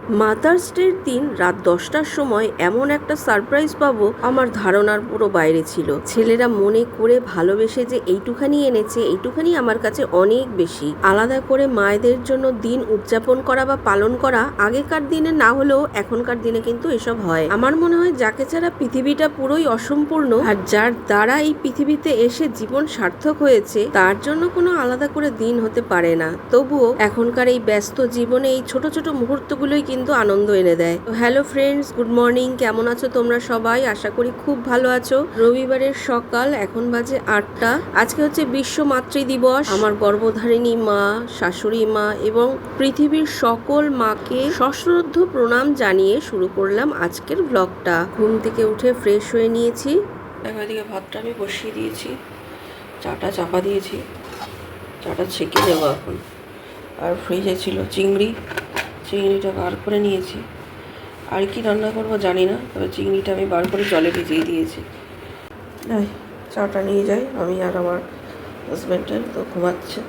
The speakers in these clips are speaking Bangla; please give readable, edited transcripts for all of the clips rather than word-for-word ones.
মাদার্স ডের দিন রাত 10টার সময় এমন একটা সারপ্রাইজ পাবো আমার ধারণার পুরো বাইরে ছিল। ছেলেরা মনে করে ভালোবেসে যে এইটুখানি এনেছে, এইটুখানি আমার কাছে অনেক বেশি। আলাদা করে মায়েদের জন্য দিন উদযাপন করা বা পালন করা আগেকার দিনে না হলেও এখনকার দিনে কিন্তু এসব হয়। আমার মনে হয় যাকে ছাড়া পৃথিবীটা পুরোই অসম্পূর্ণ, আর যার দ্বারা এই পৃথিবীতে এসে জীবন সার্থক হয়েছে, তার জন্য কোনো আলাদা করে দিন হতে পারে না। তবুও এখনকার এই ব্যস্ত জীবনে এই ছোট ছোট মুহূর্তগুলোই কিন্তু আনন্দ এনে দেয়। Hello friends, good morning. কেমন আছো তোমরা সবাই? আশা করি খুব ভালো আছো। রবিবারের সকাল, এখন বাজে 8টা। আজকে হচ্ছে বিশ্ব মাতৃ দিবস। আমার গর্ভধারিণী মা, শাশুড়ি মা এবং পৃথিবীর সকল মাকে সশ্রদ্ধ প্রণাম জানিয়ে শুরু করলাম আজকের ব্লগটা। ঘুম থেকে উঠে ফ্রেশ হয়ে নিয়েছি। দেখো এদিকে ভাতটা আমি বসিয়ে দিয়েছি, চাটা চাপা দিয়েছি, চাটা ছেঁকে দেবো এখন। আর ফ্রিজে ছিল চিংড়িটা বার করে নিয়েছি। আর কি রান্না করবো জানি না, তবে চিংড়িটা আমি বার করে জলে ভিজিয়ে দিয়েছি। চাটা নিয়ে যাই আমি আর আমার হাজব্যান্ডের, তো ঘুমাচ্ছে।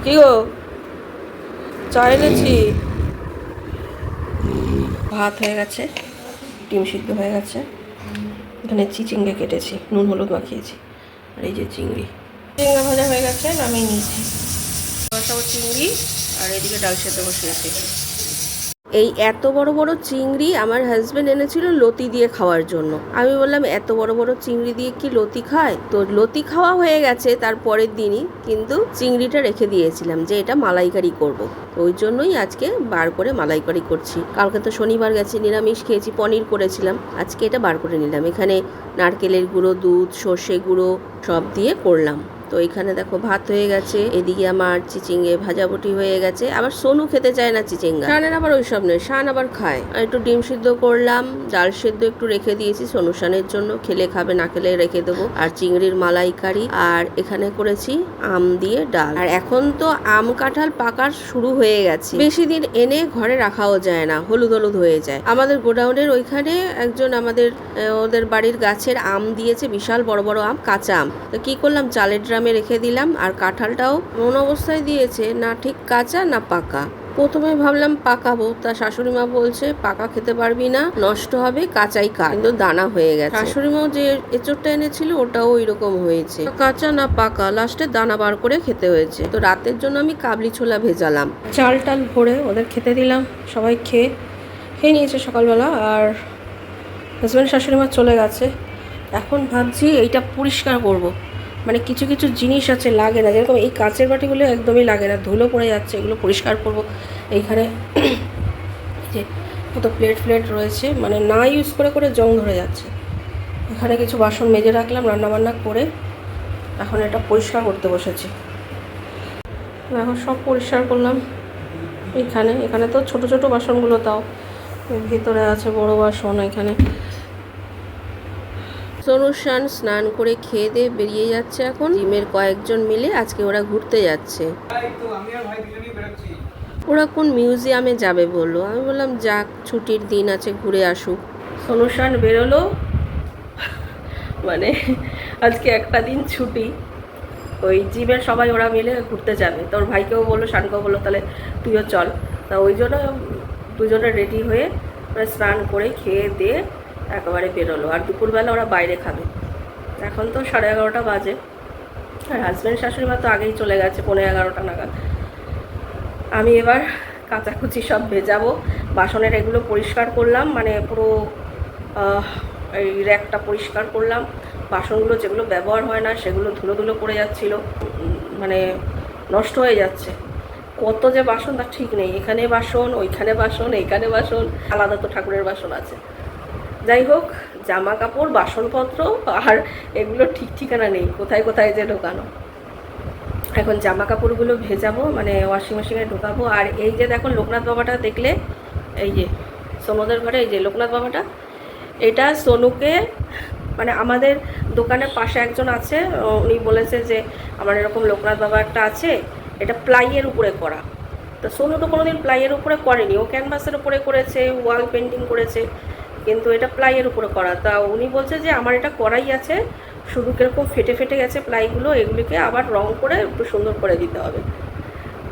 কি গো, চা এনেছি। ভাত হয়ে গেছে, ডিম সিদ্ধ হয়ে গেছে, এখানে চিচিঙ্গা কেটেছি, নুন হলুদ মাখিয়েছি। আর এই যে চিংড়া ভাজা হয়ে গেছে, নামিয়ে নিয়েছি। চিংড়ি আর এদিকে ডাল সেদ্ধ বসিয়েছি। এই এত বড় বড় চিংড়ি আমার হাজবেন্ড এনেছিল লতি দিয়ে খাওয়ার জন্য। আমি বললাম এত বড় বড় চিংড়ি দিয়ে কি লতি খায়? তো লতি খাওয়া হয়ে গেছে তার পরের দিনই, কিন্তু চিংড়িটা রেখে দিয়েছিলাম যে এটা মালাইকারি করব। তো ওই জন্যই আজকে বার করে মালাইকারি করছি। কালকে তো শনিবার গেছে, নিরামিষ খেয়েছি, পনির করেছিলাম। আজকে এটা বার করে নিলাম। এখানে নারকেলের গুঁড়ো, দুধ, সর্ষে গুঁড়ো সব দিয়ে করলাম। তো এখানে দেখো ভাত হয়ে গেছে, এদিকে আমার চিচিঙ্গে ভাজাবটি হয়ে গেছে। আবার সোনু খেতে চায় না চিচিঙ্গা, শানের আবার ওইসব নয়, শান আবার খায়। আর একটু ডিম সিদ্ধ করলাম, ডাল সেদ্ধ একটু রেখে দিয়েছি সোনু শানের জন্য, খেলে খাবে, না খেলে রেখে দেবো। আর চিংড়ির মালাইকারি, আর এখানে করেছি আম দিয়ে ডাল। আর এখন তো আম কাঁঠাল পাকার শুরু হয়ে গেছে, বেশি দিন এনে ঘরে রাখাও যায় না, হলুদ হলুদ হয়ে যায়। আমাদের গোডাউনের ওইখানে একজন ওদের বাড়ির গাছের আম দিয়েছে, বিশাল বড় বড় আম, কাঁচা আম। তো কি করলাম, চালের ড্রামে রেখে দিলাম। আর কাঁঠালটাও এমন অবস্থায় দিয়েছে, না ঠিক কাঁচা না পাকা। প্রথমে ভাবলাম পাকাবো, তা শাশুড়ি মা বলছে পাকা খেতে পারবি না, নষ্ট হবে, কাঁচাই খা। কিন্তু দানা হয়ে গেছে। শাশুড়ি মা যে এঁচোড়টা এনেছিল ওটাও ওই রকম হয়েছে, কাঁচা না পাকা, লাস্টে দানা বার করে খেতে হয়েছে। তো রাতের জন্য আমি কাবলি ছোলা ভেজালাম, চাল টাল ভরে ওদের খেতে দিলাম। সবাই খেয়ে নিয়েছে সকালবেলা। আর হাজব্যান্ড শাশুড়ি মা চলে গেছে। এখন ভাবছি এইটা পরিষ্কার করব। মানে কিছু কিছু জিনিস আছে লাগে না, যেরকম এই কাঁচের বাটিগুলো একদমই লাগে না, ধুলো পড়ে যাচ্ছে, এগুলো পরিষ্কার করব। এইখানে যে কত প্লেট রয়েছে, মানে না ইউজ করে করে জং ধরে যাচ্ছে। এখানে কিছু বাসন মেজে রাখলাম রান্নাবান্না করে, এখন এটা পরিষ্কার করতে বসেছি। এখন সব পরিষ্কার করলাম। এখানে তো ছোট ছোট বাসনগুলো, তাও ভিতরে আছে বড় বাসন। এখানে সোনুশান স্নান করে খেয়ে দিয়ে বেরিয়ে যাচ্ছে এখন। টিমের কয়েকজন মিলে আজকে ওরা ঘুরতে যাচ্ছে। ওরা কোন মিউজিয়ামে যাবে বললো। আমি বললাম যাক, ছুটির দিন আছে, ঘুরে আসুক। সোনুশান বেরোলো, মানে আজকে একটা দিন ছুটি। ওই জিমের সবাই ওরা মিলে ঘুরতে যাবে। তোর ভাইকেও বললো, শানকেও বললো তাহলে তুইও চল। তা ওই জন্য দুজনে রেডি হয়ে ওরা স্নান করে খেয়ে দিয়ে একেবারে বেরোলো। আর দুপুরবেলা ওরা বাইরে খাবে। এখন তো 11:30 বাজে। আর হাজব্যান্ড শাশুড়ি মা তো আগেই চলে গেছে, 11:15 নাগাদ। আমি এবার কাচাকুচি সব ভেজাবো। বাসনের এগুলো পরিষ্কার করলাম, মানে পুরো এই র্যাকটা পরিষ্কার করলাম। বাসনগুলো যেগুলো ব্যবহার হয় না সেগুলো ধুলো ধুলো পড়ে যাচ্ছিলো, মানে নষ্ট হয়ে যাচ্ছে। কত যে বাসন তার ঠিক নেই, এখানে বাসন, ওইখানে বাসন, এইখানে বাসন, আলাদা তো ঠাকুরের বাসন আছে। যাই হোক, জামা কাপড়, বাসনপত্র আর এগুলো ঠিক ঠিকানা নেই, কোথায় কোথায় যে ঢোকানো। এখন জামা কাপড়গুলো ভেজাবো, মানে ওয়াশিং মেশিনে ঢোকাবো। আর এই যে দেখো লোকনাথ বাবাটা দেখলে, এই যে সোনুদের ঘরে এই যে লোকনাথ বাবাটা, এটা সোনুকে, মানে আমাদের দোকানের পাশে একজন আছে, উনি বলেছে যে আমার এরকম লোকনাথ বাবা একটা আছে, এটা প্লাইয়ের উপরে করা। তো সোনু তো কোনোদিন প্লাইয়ের উপরে করেনি, ও ক্যানভাসের উপরে করেছে, ওয়াল পেন্টিং করেছে, কিন্তু এটা প্লাইয়ের উপরে করা। তা উনি বলছে যে আমার এটা করাই আছে, শুধু কীরকম ফেটে ফেটে গেছে প্লাইগুলো, এগুলিকে আবার রং করে একটু সুন্দর করে দিতে হবে।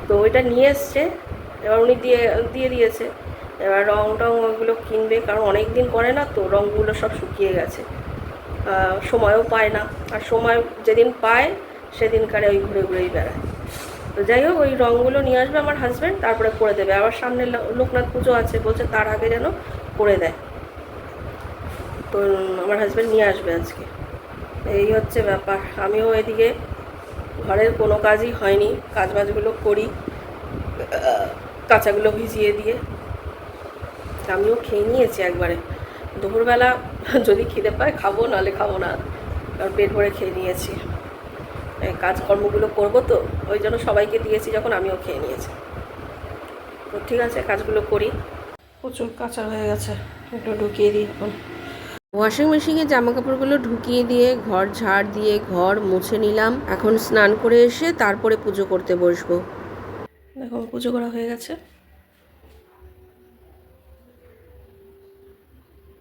তো এটা নিয়ে এসছে। এবার উনি দিয়ে দিয়ে দিয়েছে। এবার রং টং ওগুলো কিনবে, কারণ অনেক দিন করে না তো, রঙগুলো সব শুকিয়ে গেছে, সময়ও পায় না। আর সময় যেদিন পায় সেদিনকারে ওই ঘুরে ঘুরেই বেড়ায়। তো যাই হোক, ওই রঙগুলো নিয়ে আসবে আমার হাজব্যান্ড, তারপরে করে দেবে। আবার সামনে লোকনাথ পুজো আছে, বলছে তার আগে যেন করে দেয়। তো আমার হাজব্যান্ড নিয়ে আসবে আজকে। এই হচ্ছে ব্যাপার। আমিও এদিকে ঘরের কোনো কাজই হয়নি, কাজবাজগুলো করি কাঁচাগুলো ভিজিয়ে দিয়ে। আমিও খেয়ে নিয়েছি একবারে। দুপুরবেলা যদি খিদে পায় খাবো, নাহলে খাবো না, কারণ পেট ভরে খেয়ে নিয়েছি। কাজকর্মগুলো করবো তো, ওই জন্য সবাইকে দিয়েছি যখন, আমিও খেয়ে নিয়েছি। তো ঠিক আছে, কাজগুলো করি। প্রচুর কাঁচা হয়ে গেছে, একটু ঢুকিয়ে দিই এখন। ওয়াশিং মেশিনে জামা কাপড়গুলো ঢুকিয়ে দিয়ে ঘর ঝাড় দিয়ে ঘর মুছে নিলাম। এখন স্নান করে এসে তারপরে পুজো করতে বসবো। দেখো পুজো করা হয়ে গেছে।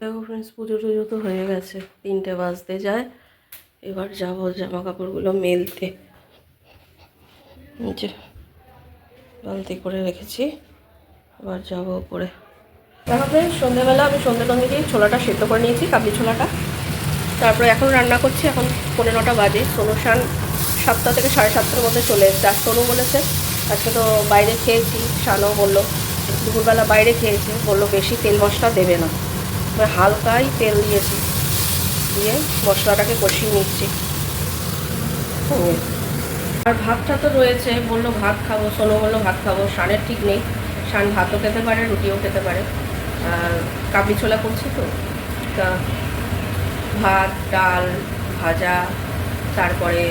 দেখো ফ্রেন্ডস, পুজো টুজো তো হয়ে গেছে, 3টে বাজতে যায়। এবার যাবো জামা কাপড়গুলো মেলতে। নিচে বালতি করে রেখেছি, এবার যাবো উপরে। দেখো ফ্রেন্ডস, সন্ধ্যেবেলা আমি সন্ধ্যে টন্ধে দিয়ে ছোলাটা সেদ্ধ করে নিয়েছি, কাবলি ছোলাটা। তারপরে এখন রান্না করছি। এখন 15টা বাজে। সোনু শান 7টা থেকে 7:30টার মধ্যে চলে এসছে। আর সোনু বলেছে আজকে তো বাইরে খেয়েছি, শানও বললো দুপুরবেলা বাইরে খেয়েছি, বললো বেশি তেল মশলা দেবে না, হালকাই তেল দিয়েছি, দিয়ে মশলাটাকে কষিয়ে নিচ্ছি। আর ভাতটা তো রয়েছে, বললো ভাত খাবো, সোনু বললো ভাত খাবো। শানের ঠিক নেই, শান ভাতও খেতে পারে, রুটিও খেতে পারে। কাবলি ছোলা করছি তো, তা ভাত, ডাল, ভাজা, তারপরে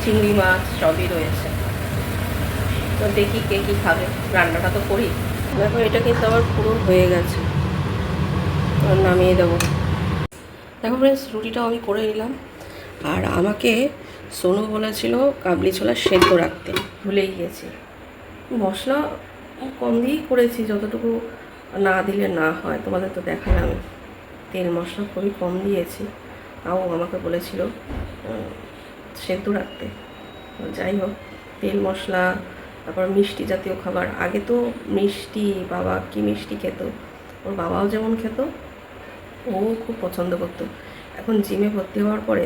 চিংড়ি মাছ সবই রয়েছে। তো দেখি কে কী খাবে, রান্নাটা তো করি। দেখো এটা কিন্তু আবার পুরো হয়ে গেছে, নামিয়ে দেবো। দেখো ফ্রেন্ডস, রুটিটাও আমি করে নিলাম। আর আমাকে সোনু বলেছিল কাবলি ছোলা সেদ্ধ রাখতে, ভুলেই গিয়েছি। মশলা কম দিয়েই করেছি, যতটুকু না দিলে না হয়। তোমাদের তো দেখালাম, তেল মশলা খুবই কম দিয়েছি, তাও আমাকে বলেছিল সেদ্ধ রাখতে। যাই হোক, তেল মশলা, তারপর মিষ্টি জাতীয় খাবার। আগে তো মিষ্টি, বাবা কি মিষ্টি খেত, ওর বাবাও যেমন খেত, ও খুব পছন্দ করতো। এখন জিমে ভর্তি হওয়ার পরে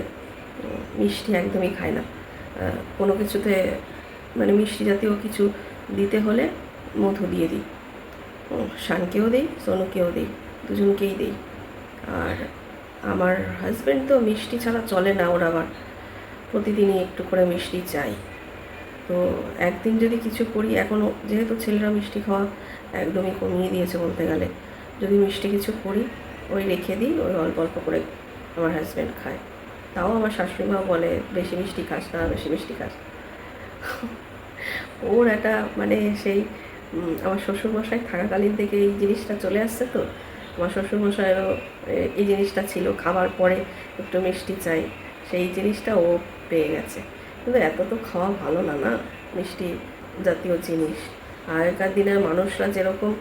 মিষ্টি একদমই খায় না। কোনো কিছুতে মানে মিষ্টি জাতীয় কিছু দিতে হলে মধু দিয়ে দিই। শানকেও দিই, সোনুকেও দিই, দুজনকেই দিই। আর আমার হাজব্যান্ড তো মিষ্টি ছাড়া চলে না, ওর আবার প্রতিদিনই একটু করে মিষ্টি চাই। তো একদিন যদি কিছু করি, এখনও যেহেতু ছেলেরা মিষ্টি খাওয়া একদমই কমিয়ে দিয়েছে বলতে গেলে, যদি মিষ্টি কিছু করি ওই রেখে দিই, ওই অল্প অল্প করে আমার হাজব্যান্ড খায়। তাও আমার শাশুড়িমাও বলে বেশি মিষ্টি খাস না, বেশি মিষ্টি খাস। ওর একটা মানে সেই আমার শ্বশুরমশাই থাকাকালীন থেকে এই জিনিসটা চলে আসছে তো। আমার শ্বশুরমশাইয়েরও এই জিনিসটা ছিল, খাবার পরে একটু মিষ্টি চাই, সেই জিনিসটা ও পেয়ে গেছে। কিন্তু এত তো খাওয়া ভালো না, না মিষ্টি জাতীয় জিনিস। আগেকার দিনের মানুষরা যেরকম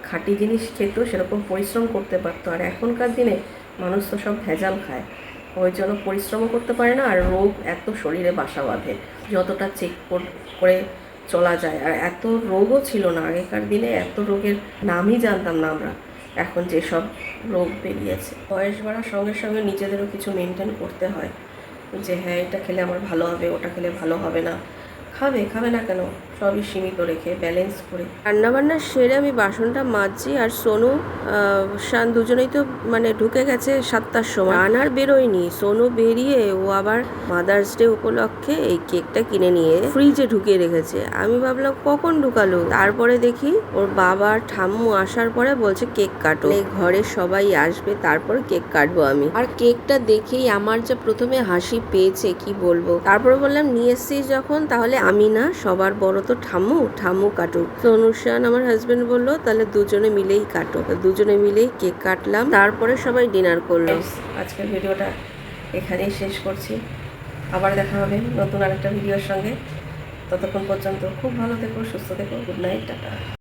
খাঁটি জিনিস খেত, সেরকম পরিশ্রম করতে পারতো। আর এখনকার দিনে মানুষ তো সব ভেজাল খায়, ওই জন্য পরিশ্রমও করতে পারে না, আর রোগ এত শরীরে বাসা বাঁধে। যতটা চেক করে চলা যায়। আর এত রোগও ছিল না আগেকার দিনে, এত রোগের নামই জানতাম না আমরা। এখন যেসব রোগ বেরিয়েছে, বয়স বাড়ার সঙ্গে সঙ্গে নিজেদেরও কিছু মেনটেন করতে হয়, যে হ্যাঁ এটা খেলে আমার ভালো হবে, ওটা খেলে ভালো হবে না। খাবে না কেন, সবই সীমিত রেখে ব্যালেন্স করে। রান্নাবান্না সেরে আমি বাসনটা মাজছি, আর সোনু শান দুজনেই তো মানে ঢুকে গেছে 7টার সময়। শান আর বেরোয়নি, সোনু বেরিয়ে ও আবার মাদার্স ডে উপলক্ষে এই কেকটা কিনে নিয়ে ফ্রিজে ঢুকিয়ে রেখেছে। আমি ভাবলাম কখন ঢুকালো, তারপরে দেখি ওর বাবা ঠাম্মু আসার পরে বলছে কেক কাটো, ঘরে সবাই আসবে তারপরে কেক কাটবো আমি। আর কেকটা দেখেই আমার যা প্রথমে হাসি পেয়েছে কি বলবো। তারপরে বললাম নিয়ে এসছিস যখন, তাহলে আমি না, সবার বড় তো ঠাম্মু কাটুক। সোনু শান আমার হাজবেন্ড বললো তাহলে দুজনে মিলেই কাটো। দুজনে মিলেই কেক কাটলাম, তারপরে সবাই ডিনার করলো। আজকের ভিডিওটা এখানেই শেষ করছি, আবার দেখা হবে নতুন আরেকটা ভিডিওর সঙ্গে। ততক্ষণ পর্যন্ত খুব ভালো থেকো, সুস্থ থেকো। Good night, tata.